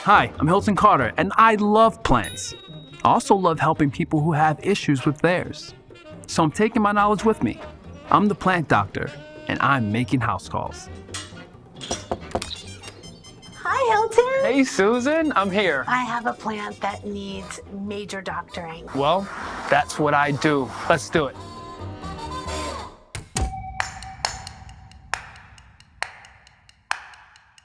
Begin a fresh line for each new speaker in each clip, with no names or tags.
Hi, I'm Hilton Carter, and I love plants. I also love helping people who have issues with theirs. So I'm taking my knowledge with me. I'm the plant doctor, and I'm making house calls.
Hi, Hilton.
Hey, Susan, I'm here.
I have a plant that needs major doctoring.
Well, that's what I do. Let's do it.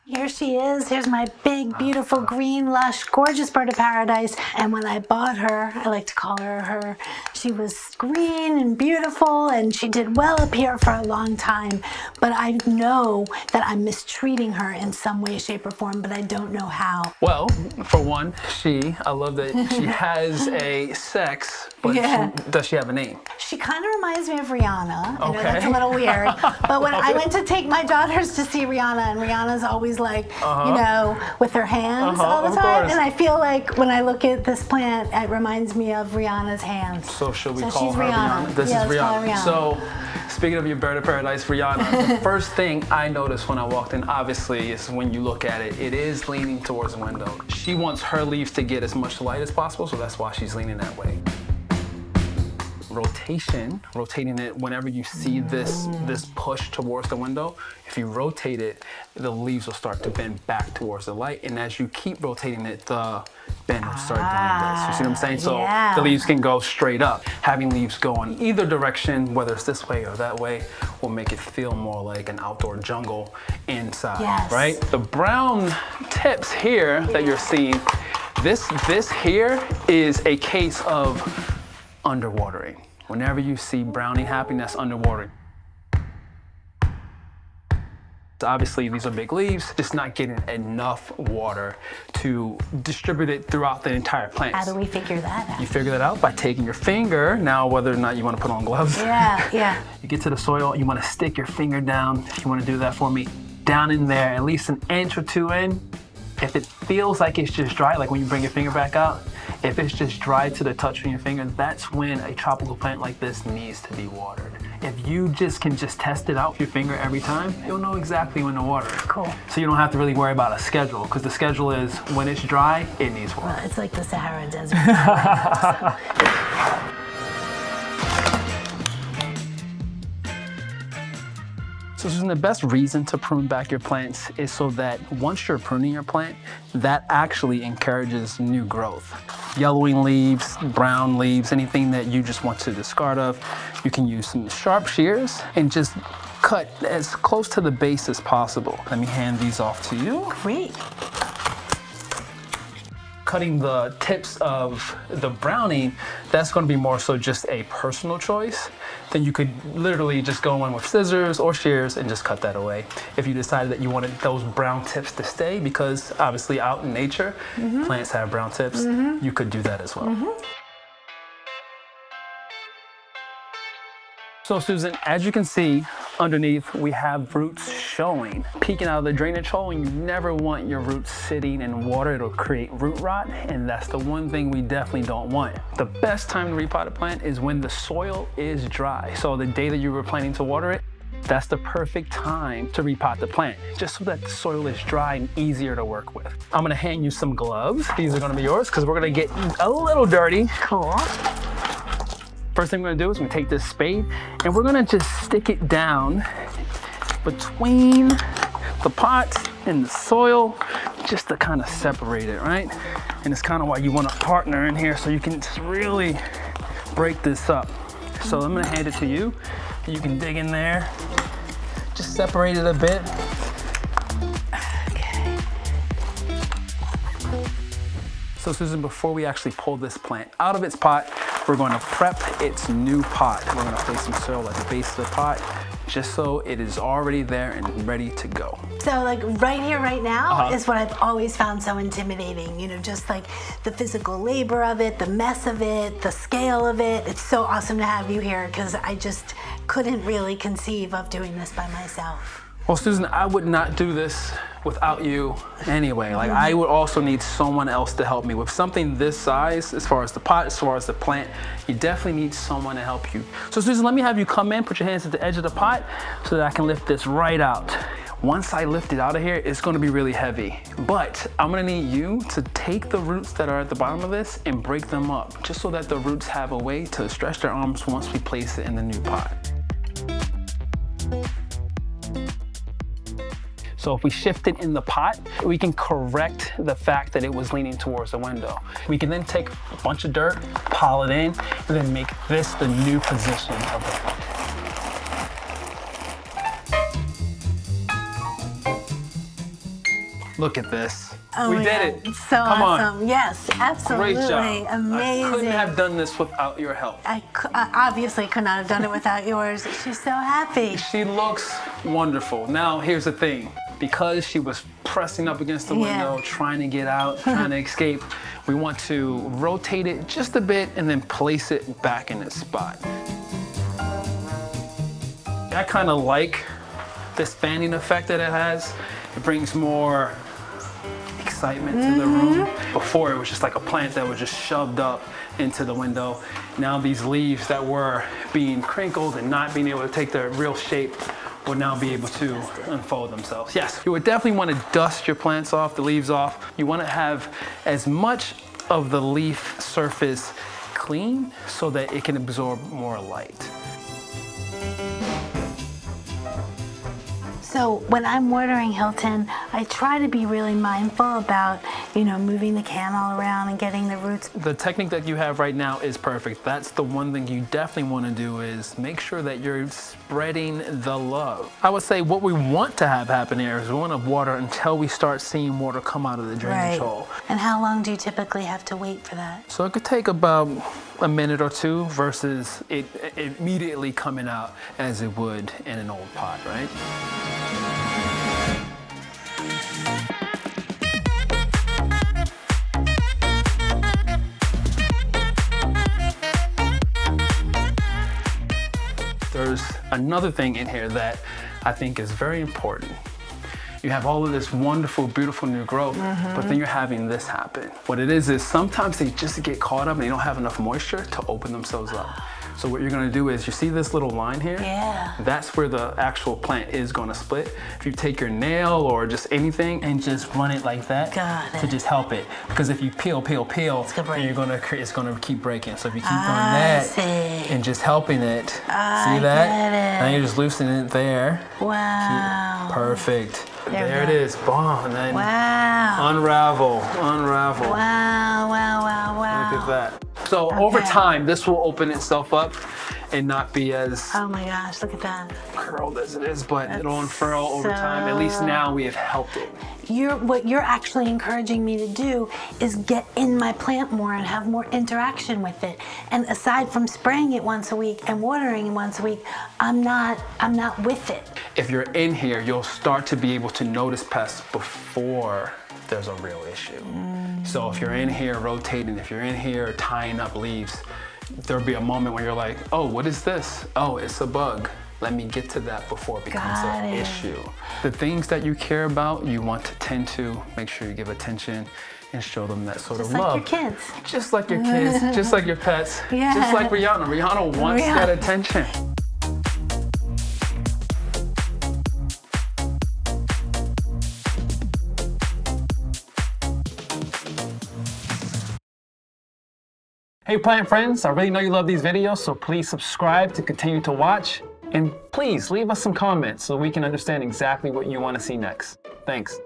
Here she is. Here's my big, beautiful, green, lush, gorgeous bird of paradise. And when I bought her, I like to call her, she was green and beautiful, and she did well up here for a long time. But I know that I'm mistreating her in some way, shape, or form, but I don't know how.
Well, for one, I love that she has a sex, but does she have a name?
She kind of reminds me of Rhianna. I know
Okay.
that's a little weird. But when I went to take my daughters to see Rhianna, and Rhianna's always like, you know, with her hands all the time.
Course.
And I feel like when I look at this plant, it reminds me of Rihanna's hands.
So should we call
she's
her Rihanna? This is
let's call her
Rhianna. So, speaking of your bird of paradise, Rhianna, the first thing I noticed when I walked in, obviously, is when you look at it, it is leaning towards the window. She wants her leaves to get as much light as possible, so that's why she's leaning that way. Rotating it whenever you see this push towards the window, if you rotate it, the leaves will start to bend back towards the light, and as you keep rotating it, the bend will start doing this. You see what I'm saying? So the leaves can go straight up. Having leaves go in either direction, whether it's this way or that way, will make it feel more like an outdoor jungle inside, right? The brown tips here that you're seeing, this here is a case of underwatering. Whenever you see browning happening, that's underwatering. Obviously, these are big leaves, just not getting enough water to distribute it throughout the entire plant.
How do we figure that out?
You figure that out by taking your finger, now whether or not you want to put on gloves.
Yeah.
You get to the soil, you want to stick your finger down, if you want to do that for me, down in there, at least an inch or two in. If it feels like it's just dry, like when you bring your finger back out, if it's just dry to the touch of your finger, that's when a tropical plant like this needs to be watered. If you can test it out with your finger every time, you'll know exactly when to water it.
Cool.
So you don't have to really worry about a schedule, because the schedule is when it's dry, it needs water.
Well, it's like the Sahara Desert. Right now,
So Susan, the best reason to prune back your plants is so that once you're pruning your plant, that actually encourages new growth. Yellowing leaves, brown leaves, anything that you just want to discard of, you can use some sharp shears and just cut as close to the base as possible. Let me hand these off to you.
Great.
Cutting the tips of the browning, that's going to be more so just a personal choice. Then you could literally just go in with scissors or shears and just cut that away. If you decided that you wanted those brown tips to stay, because obviously out in nature, plants have brown tips, you could do that as well. So Susan, as you can see, underneath we have roots showing, peeking out of the drainage hole, and you never want your roots sitting in water. It'll create root rot, and that's the one thing we definitely don't want. The best time to repot a plant is when the soil is dry. So the day that you were planning to water it, that's the perfect time to repot the plant, just so that the soil is dry and easier to work with. I'm gonna hand you some gloves. These are gonna be yours, because we're gonna get a little dirty.
Cool.
First thing we're gonna do is we're gonna take this spade and we're gonna just stick it down between the pot and the soil, just to kind of separate it, right? And it's kind of why you want a partner in here, so you can just really break this up. So I'm gonna hand it to you. You can dig in there, just separate it a bit.
Okay.
So Susan, before we actually pull this plant out of its pot, we're going to prep its new pot. We're going to place some soil at the base of the pot, just so it is already there and ready to go.
So like right here, right now is what I've always found so intimidating. You know, just like the physical labor of it, the mess of it, the scale of it. It's so awesome to have you here, because I just couldn't really conceive of doing this by myself.
Well, Susan, I would not do this without you anyway. Like, I would also need someone else to help me with something this size, as far as the pot, as far as the plant. You definitely need someone to help you. So Susan, let me have you come in, put your hands at the edge of the pot so that I can lift this right out. Once I lift it out of here, it's gonna be really heavy. But I'm gonna need you to take the roots that are at the bottom of this and break them up, just so that the roots have a way to stretch their arms once we place it in the new pot. So if we shift it in the pot, we can correct the fact that it was leaning towards the window. We can then take a bunch of dirt, pile it in, and then make this the new position of the pot. Look at this.
Oh
we
my
did
God.
it.
It's so
Come
awesome.
on.
Yes, absolutely.
Great job.
Amazing.
I couldn't have done this without your help.
I obviously could not have done it without yours. She's so happy.
She looks wonderful. Now, here's the thing. Because she was pressing up against the window, trying to get out, trying to escape, we want to rotate it just a bit and then place it back in its spot. I kind of like this fanning effect that it has. It brings more excitement to the room. Before, it was just like a plant that was just shoved up into the window. Now these leaves that were being crinkled and not being able to take their real shape will now be able to unfold themselves. Yes, you would definitely want to dust your plants off, the leaves off. You want to have as much of the leaf surface clean so that it can absorb more light.
So when I'm watering, Hilton, I try to be really mindful about, moving the can all around and getting the roots.
The technique that you have right now is perfect. That's the one thing you definitely want to do, is make sure that you're spreading the love. I would say what we want to have happen here is we want to water until we start seeing water come out of the drainage hole.
And how long do you typically have to wait for that?
So it could take about a minute or two versus it immediately coming out as it would in an old pot, right? There's another thing in here that I think is very important. You have all of this wonderful, beautiful new growth, but then you're having this happen. What it is sometimes they just get caught up and they don't have enough moisture to open themselves up. So what you're gonna do is, you see this little line here?
Yeah.
That's where the actual plant is gonna split. If you take your nail or just anything and just run it like that to just help it. Because if you peel, then it's gonna keep breaking. So if you keep doing that and just helping it, see that? Now you're just loosening it there.
Wow.
Perfect. There it is, boom, and then
wow.
unravel.
Wow.
Look at that. So over time, this will open itself up and not be as
oh my gosh, look at that.
curled as it is, but it'll unfurl over time. At least now we have helped it.
What you're actually encouraging me to do is get in my plant more and have more interaction with it. And aside from spraying it once a week and watering it once a week, I'm not with it.
If you're in here, you'll start to be able to notice pests before there's a real issue. So if you're in here rotating, if you're in here tying up leaves, there'll be a moment where you're like, oh, what is this? Oh, it's a bug. Let me get to that before it becomes an issue. The things that you care about, you want to tend to, make sure you give attention and show them that sort of love.
Just like your kids.
Just like your kids, just like your pets, just like Rhianna. Rhianna wants that attention. Hey plant friends, I really know you love these videos, so please subscribe to continue to watch. And please leave us some comments so we can understand exactly what you want to see next. Thanks.